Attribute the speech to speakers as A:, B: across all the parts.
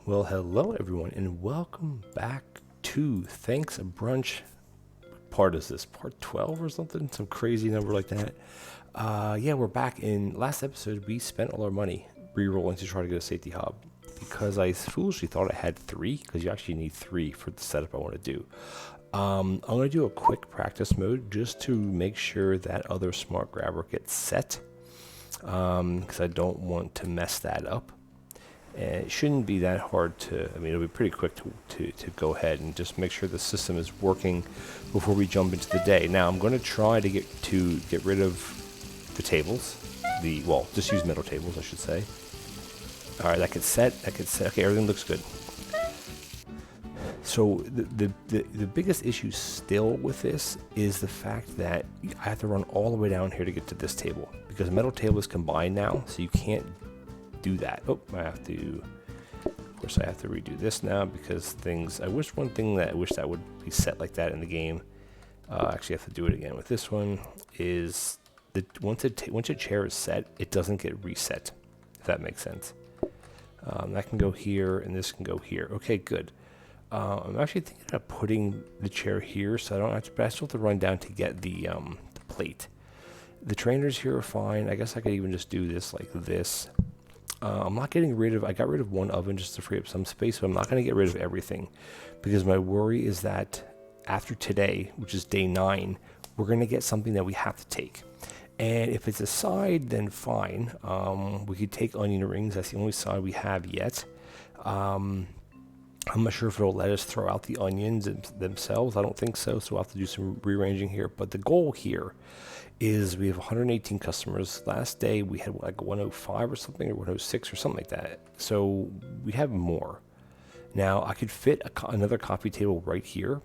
A: Well, hello everyone, and welcome back to Thanks Brunch. Part is this part 12 or something? Some crazy number like that. Yeah, we're back. In last episode, we spent all our money re-rolling to try to get a safety hob because I foolishly thought I had three, because you actually need three for the setup I want to do. I'm going to do a quick practice mode just to make sure that other smart grabber gets set, because I don't want to mess that up. And it shouldn't be that hard it'll be pretty quick to go ahead and just make sure the system is working before we jump into the day. Now, I'm going to try to get rid of the tables. Just use metal tables, I should say. All right, that gets set. Okay, everything looks good. So the biggest issue still with this is the fact that I have to run all the way down here to get to this table, because metal table is combined now, so you can't do that. I have to redo this now because I wish that would be set like that in the game. Actually, I have to do it again with this one. Is that once a chair is set, it doesn't get reset, if that makes sense. That can go here and this can go here. Okay, good. I'm actually thinking of putting the chair here, so I don't have to. But I still have to run down to get the plate. The trainers here are fine. I guess I could even just do this like this. I'm not getting rid of, I got rid of one oven just to free up some space, but I'm not going to get rid of everything, because my worry is that after today, which is day 9, we're going to get something that we have to take. And if it's a side, then fine. We could take onion rings. That's the only side we have yet. I'm not sure if it'll let us throw out the onions themselves. I don't think so, so we'll have to do some rearranging here. But the goal here is we have 118 customers. Last day we had like 105 or something, or 106 or something like that. So we have more. Now I could fit another coffee table right here.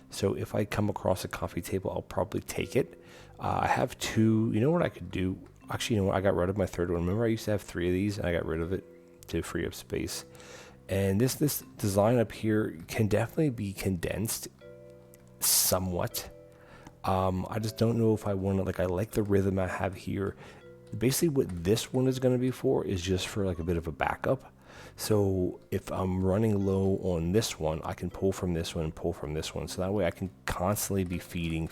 A: So if I come across a coffee table, I'll probably take it. I have two. You know what I could do? Actually, you know what? I got rid of my third one. Remember I used to have 3 of these, and I got rid of it to free up space. And this design up here can definitely be condensed somewhat. I just don't know if I want to, I like the rhythm I have here. Basically what this one is going to be for is just for like a bit of a backup. So if I'm running low on this one, I can pull from this one and pull from this one. So that way I can constantly be feeding.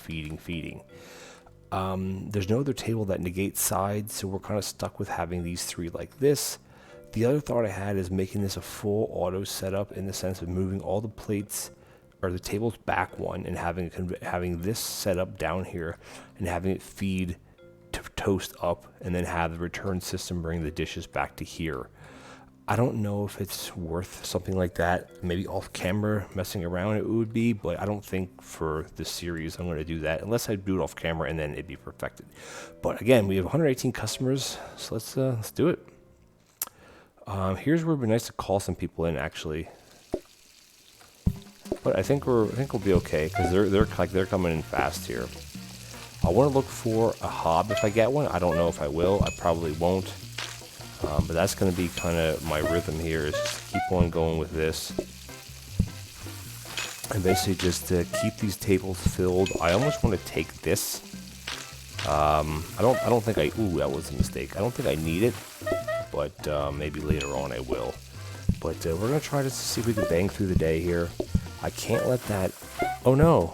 A: There's no other table that negates sides, so we're kind of stuck with having these 3 like this. The other thought I had is making this a full auto setup, in the sense of moving all the plates or the tables back one and having this set up down here and having it feed to toast up, and then have the return system bring the dishes back to here. I don't know if it's worth something like that. Maybe off camera messing around it would be, but I don't think for this series I'm going to do that unless I do it off camera and then it'd be perfected. But again, we have 118 customers, so let's do it. Here's where it'd be nice to call some people in, actually. But I think we'll be okay, because they're coming in fast here. I want to look for a hob if I get one. I don't know if I will. I probably won't. But that's going to be kind of my rhythm here, is just keep on going with this. And basically just to keep these tables filled. I almost want to take this. I don't think that was a mistake. I don't think I need it, but maybe later on I will. But we're going to try to see if we can bang through the day here. I can't let that... Oh no!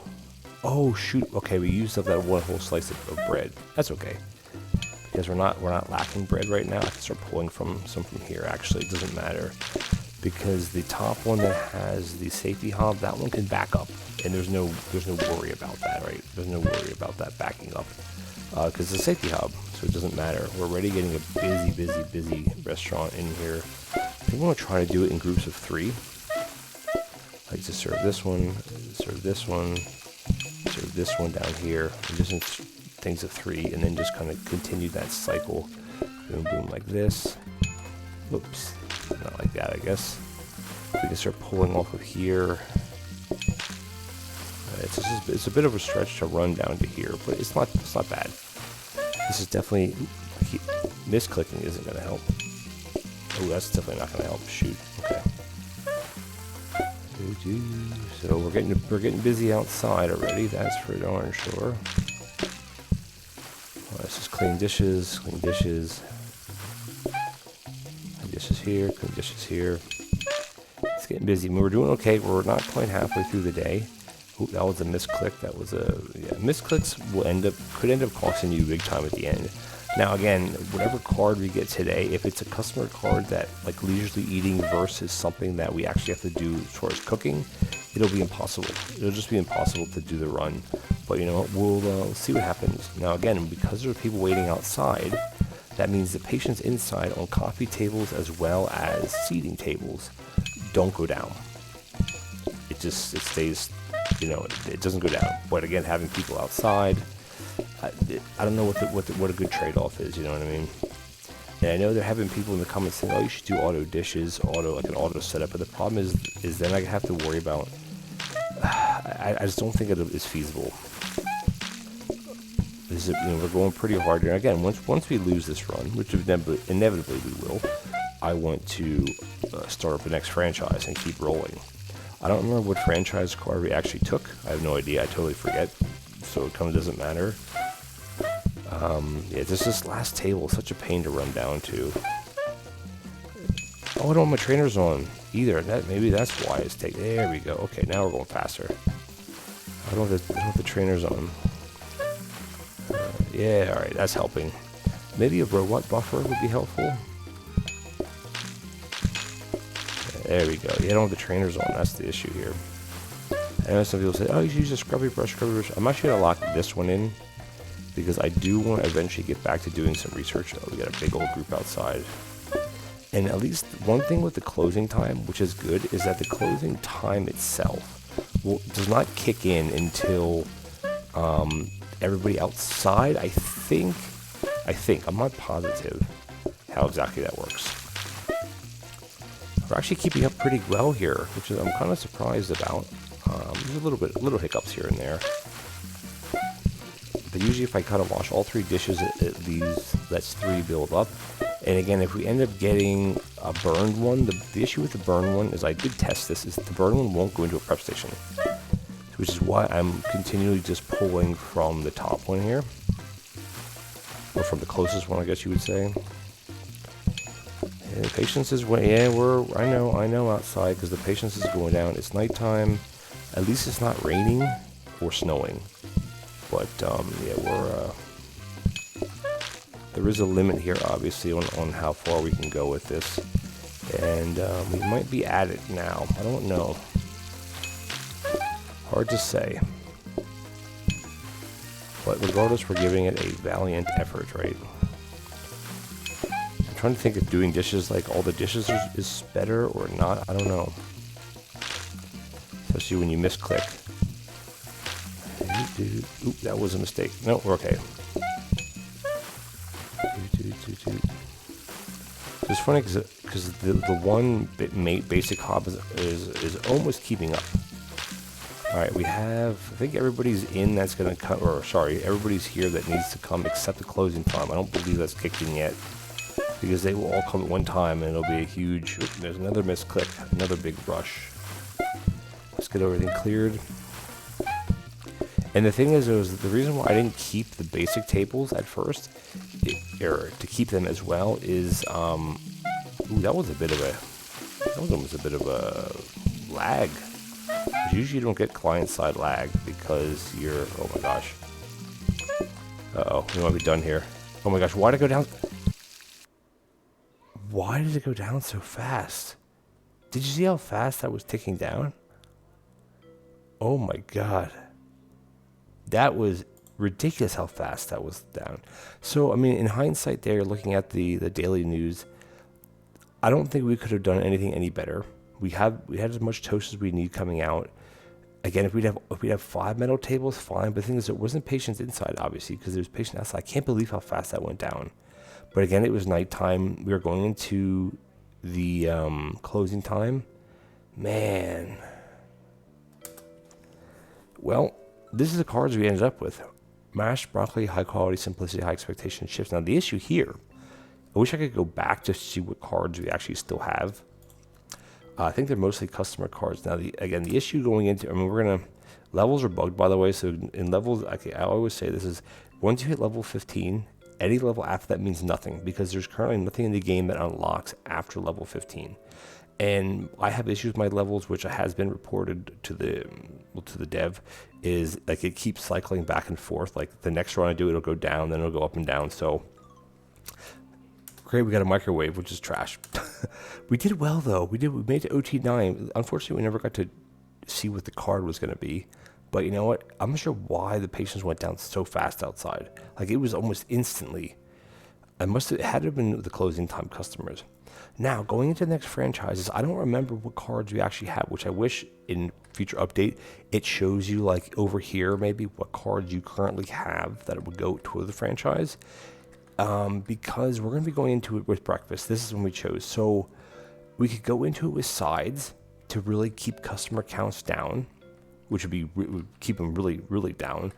A: Oh shoot! Okay, we used up that one whole slice of bread. That's okay, because we're not lacking bread right now. I can start pulling some from here. Actually, it doesn't matter, because the top one that has the safety hob, that one can back up, and there's no worry about that, right? There's no worry about that backing up, because it's a safety hob, so it doesn't matter. We're already getting a busy restaurant in here. I think I'm gonna try to do it in groups of 3. Like to serve this one down here, and just in things of 3, and then just kind of continue that cycle. Boom, like this. Oops, not like that, I guess. We can start pulling off of here. It's a bit of a stretch to run down to here, but it's not bad. This is definitely, misclicking isn't going to help. Oh, that's definitely not going to help. Shoot. Okay. So we're getting busy outside already. That's for darn sure. Let's just clean dishes. Clean dishes here. Clean dishes here. It's getting busy. I mean, we're doing okay. We're not quite halfway through the day. Oop, that was a misclick. That was a misclicks could end up costing you big time at the end. Now again, whatever card we get today, if it's a customer card that like leisurely eating versus something that we actually have to do as far as cooking, it'll be impossible. It'll just be impossible to do the run. But you know what? We'll see what happens. Now again, because there are people waiting outside, that means the patients inside on coffee tables as well as seating tables don't go down. It stays, you know, it doesn't go down. But again, having people outside, I don't know what a good trade-off is. You know what I mean? And I know they're having people in the comments saying, "Oh, you should do auto dishes, like an auto setup." But the problem is then I have to worry about. I just don't think it is feasible. You know, we're going pretty hard here. Again, once we lose this run, which inevitably we will, I want to start up the next franchise and keep rolling. I don't remember what franchise card we actually took. I have no idea. I totally forget. So it kind of doesn't matter. Yeah, this last table is such a pain to run down to. Oh, I don't have my trainers on either. Maybe that's why it's taking. There we go. Okay, now we're going faster. I don't have the trainers on. Yeah, all right, that's helping. Maybe a robot buffer would be helpful. There we go. Yeah, I don't have the trainers on. That's the issue here. I know some people say, "Oh, you should use a scrubby brush." I'm actually gonna lock this one in because I do want to eventually get back to doing some research. Oh, we got a big old group outside. And at least one thing with the closing time, which is good, is that the closing time itself does not kick in until everybody outside. I think. I'm not positive how exactly that works. We're actually keeping up pretty well here, which I'm kind of surprised about. There's little hiccups here and there. But usually if I kind of wash all three dishes, it lets 3 build up. And again, if we end up getting a burned one, the issue with the burned one is I did test this, is the burned one won't go into a prep station. Which is why I'm continually just pulling from the top one here. Or from the closest one, I guess you would say. And the patience is, I know outside because the patience is going down. It's nighttime. At least it's not raining or snowing. But yeah, there is a limit here, obviously, on how far we can go with this. And we might be at it now. I don't know. Hard to say. But regardless, we're giving it a valiant effort, right? I'm trying to think if doing dishes like all the dishes is better or not. I don't know. Especially when you misclick. Oop, that was a mistake. No, we're okay. It's funny because the one basic hob is almost keeping up. Alright, we have, I think everybody's in that's going to come, or sorry, everybody's here that needs to come except the closing time. I don't believe that's kicked in yet, because they will all come at one time and it'll be a huge, there's another misclick, another big rush. Let's get everything cleared. And the thing is, the reason why I didn't keep the basic tables at first, or to keep them as well, is, that was almost a bit of a lag. Usually you don't get client-side lag because you're, oh my gosh. Uh-oh, we might be done here. Oh my gosh, why did it go down? Why did it go down so fast? Did you see how fast that was ticking down? Oh my god. That was ridiculous how fast that was down. So, I mean, in hindsight there, looking at the daily news, I don't think we could have done anything any better. We had as much toast as we need coming out. Again, if we'd have 5 metal tables, fine. But the thing is, there wasn't patients inside, obviously, because there was patients outside. I can't believe how fast that went down. But again, it was nighttime. We were going into the closing time. Man. Well, this is the cards we ended up with. Mashed broccoli, high quality, simplicity, high expectation chips. Now, the issue here, I wish I could go back to see what cards we actually still have. I think they're mostly customer cards. Now, the issue going into, levels are bugged, by the way, so in levels, I always say this is, once you hit level 15, any level after that means nothing, because there's currently nothing in the game that unlocks after level 15. and I have issues with my levels, which has been reported to the dev, is like it keeps cycling back and forth. Like the next run I do, it'll go down, then it'll go up and down. So great, we got a microwave, which is trash. We did well though. We made it to OT9. Unfortunately, we never got to see what the card was going to be. But you know what? I'm not sure why the patients went down so fast outside. Like it was almost instantly. It had to have been the closing time customers. Now, going into the next franchises, I don't remember what cards we actually have, which I wish in future update, it shows you like over here, maybe what cards you currently have that would go to the franchise. Because we're going to be going into it with breakfast. This is when we chose. So we could go into it with sides to really keep customer counts down, which would keep them really, really down.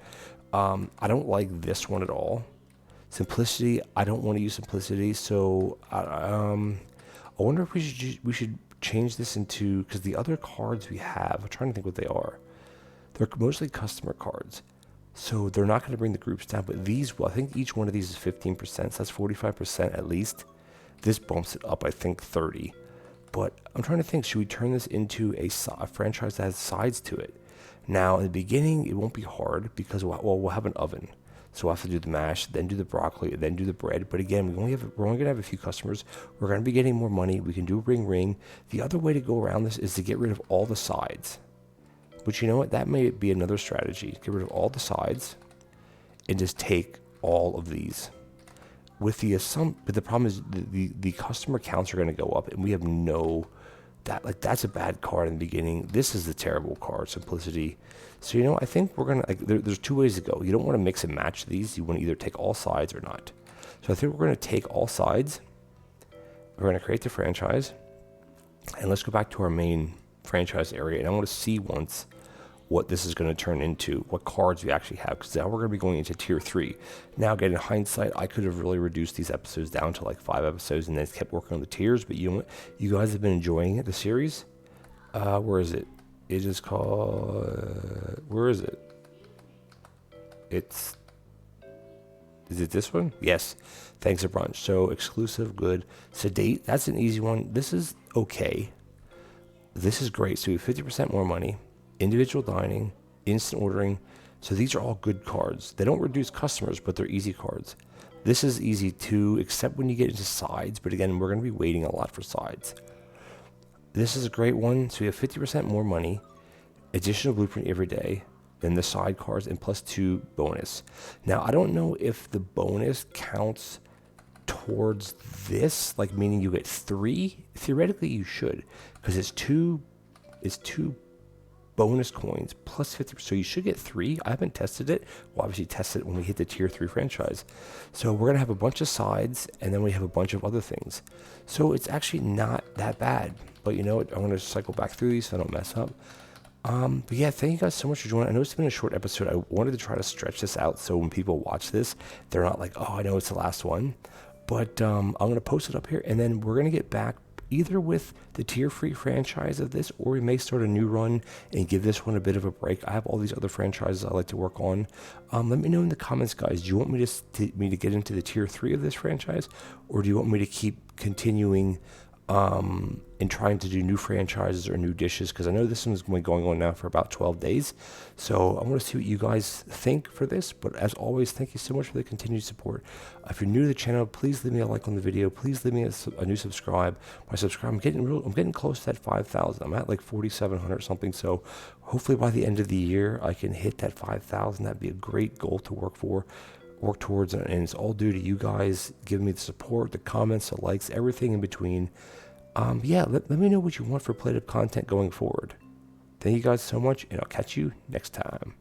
A: I don't like this one at all. Simplicity, I don't want to use simplicity, so I wonder if we should change this into, because the other cards we have, I'm trying to think what they are. They're mostly customer cards, so they're not going to bring the groups down. But these, well, I think each one of these is 15%, so that's 45% at least. This bumps it up, I think 30. But I'm trying to think, should we turn this into a franchise that has sides to it? Now, in the beginning, it won't be hard because we'll have an oven. So we'll have to do the mash, then do the broccoli, then do the bread. But again, we're only going to have a few customers. We're going to be getting more money. We can do ring. The other way to go around this is to get rid of all the sides. But you know what? That may be another strategy. Get rid of all the sides and just take all of these. But the problem is the customer counts are going to go up, and we have that's a bad card in the beginning. This is the terrible card, simplicity. So, you know, I think we're going to, there's two ways to go. You don't want to mix and match these. You want to either take all sides or not. So I think we're going to take all sides. We're going to create the franchise. And let's go back to our main franchise area. And I want to see once what this is going to turn into, what cards we actually have. Because now we're going to be going into tier 3. Now, again, in hindsight, I could have really reduced these episodes down to like 5 episodes and then kept working on the tiers. But you know what? You guys have been enjoying it, the series. Where is it? It is called, where is it? Is it this one? Yes. Thanks to Brunch. So exclusive, good. Sedate, that's an easy one. This is okay. This is great. So we have 50% more money. Individual dining, instant ordering. So these are all good cards. They don't reduce customers, but they're easy cards. This is easy too, except when you get into sides. But again, we're going to be waiting a lot for sides. This is a great one. So we have 50% more money, additional blueprint every day, then the side cards, and +2 bonus. Now, I don't know if the bonus counts towards this, like meaning you get 3. Theoretically, you should, because it's two bonus coins plus 50%. So you should get 3. I haven't tested it. We'll obviously test it when we hit the tier 3 franchise. So we're going to have a bunch of sides, and then we have a bunch of other things. So it's actually not that bad. But you know what? I'm going to cycle back through these so I don't mess up. But yeah, thank you guys so much for joining. I know it's been a short episode. I wanted to try to stretch this out so when people watch this, they're not like, oh, I know it's the last one. But I'm going to post it up here, and then we're going to get back either with the tier 3 franchise of this, or we may start a new run and give this one a bit of a break. I have all these other franchises I like to work on. Let me know in the comments, guys. Do you want me to get into the tier 3 of this franchise, or do you want me to keep continuing and trying to do new franchises or new dishes? Because I know this one's been going on now for about 12 days. So I want to see what you guys think for this. But as always, thank you so much for the continued support. If you're new to the channel, please leave me a like on the video. Please leave me a new subscribe. I'm getting close to that 5,000. I'm at like 4,700 something. So hopefully by the end of the year, I can hit that 5,000. That'd be a great goal to work towards, and it's all due to you guys giving me the support, the comments, the likes, everything in between. Let me know what you want for PlateUp content going forward. Thank you guys so much, and I'll catch you next time.